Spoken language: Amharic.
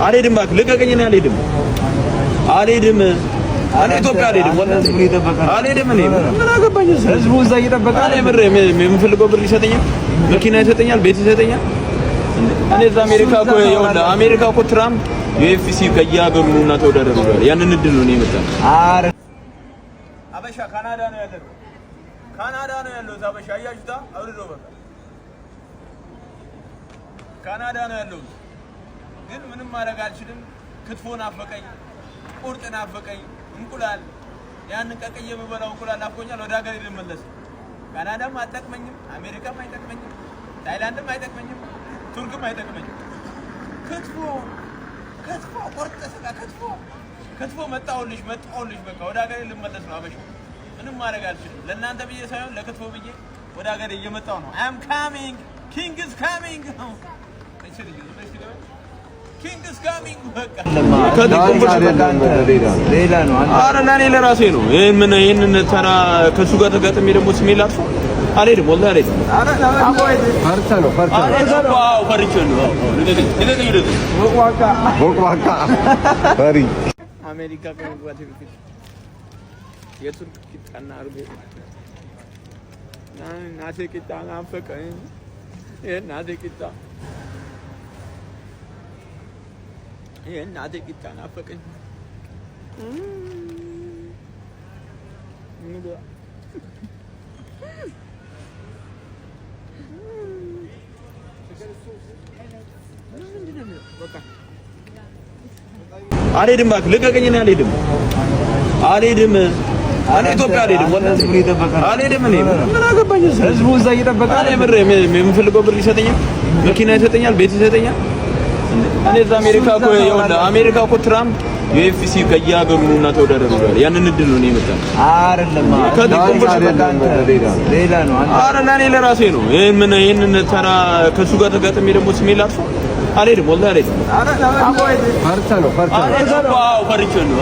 አልሄድም እባክህ ልቀቀኝ። እኔ አልሄድም እኔ ኢትዮጵያ አልሄድም። አልሄድም። እኔ ምን አገባኝ? ህዝቡ እዛ እየጠበቀ እኔ ብር የምፈልገው ብር ይሰጠኛል፣ መኪና ይሰጠኛል፣ ቤት ይሰጠኛል። እኔ እዛ አሜሪካ እኮ ይኸውልህ አሜሪካ እኮ ትራምፕ ዩኤፍሲ ከየሀገሩ ነውና ተወዳደሩ ብሏል። ያንን እድል ነው እኔ የመጣው። አበሻ ካናዳ ነው ያለው፣ አበሻ አያችሁታ። አውርዶ በቃ ካናዳ ነው ያለው። ግን ምንም ማድረግ አልችልም። ክትፎ ናፈቀኝ፣ ቁርጥ ናፈቀኝ፣ እንቁላል ያንን ቀቅዬ የምበላው እንቁላል ናፍቆኛል። ወደ ሀገሬ ልመለስ። ካናዳም አጠቅመኝም፣ አሜሪካም አይጠቅመኝም፣ ታይላንድም አይጠቅመኝም፣ ቱርክም አይጠቅመኝም። ክትፎ ቁርጥ ስጋ ክትፎ መጣሁልሽ በቃ ወደ ሀገሬ ልመለስ ነው። አበሻ ምንም ማድረግ አልችልም። ለእናንተ ብዬ ሳይሆን ለክትፎ ብዬ ወደ ሀገሬ እየመጣሁ ነው። አይ አም ካሚንግ ኪንግ ኢዝ ካሚንግ ኪንግ ኢዝ ካሚንግ በቃ ሌላ ነው። ኧረ ለእኔ ለራሴ ነው። ይሄንን ተራ ከእሱ ጋር ተጋጥሜ ደግሞ ስሜ ላጥፎ አልሄድም። ወላሂ አልሄድም። አሜሪካ ከመግባቴ በፊት የቱርክ ቂጣና አርጎ እናቴ ቂጣ ናፈቀኝ። የእናቴ ቂጣ ናፈቀኝ። አልሄድም እባክህ ልቀቀኝ። እኔ አልሄድም እኔ ኢትዮጵያ አልሄድም። አልሄድም። እኔ ምን አገባኝ? ህዝቡ እዛ እየጠበቀ እኔ ብር የምፈልገው ብር ይሰጠኛል፣ መኪና ይሰጠኛል፣ ቤት ይሰጠኛል። እኔ እዛ አሜሪካ እኮ ይኸውልህ አሜሪካ እኮ ትራምፕ ዩኤፍሲ ከየሀገሩ ነውና ተወዳደሩ ብሏል። ያንን እድል ነው እኔ የመጣው። አይደለም ሌላ ነው። ኧረ ለእኔ ለራሴ ነው። ይሄንን ተራ ከእሱ ጋር ተጋጥሜ ደግሞ ስሜ ላጥፎ አልሄድም። ወላሂ አልሄድም። ፈርቼ ነው።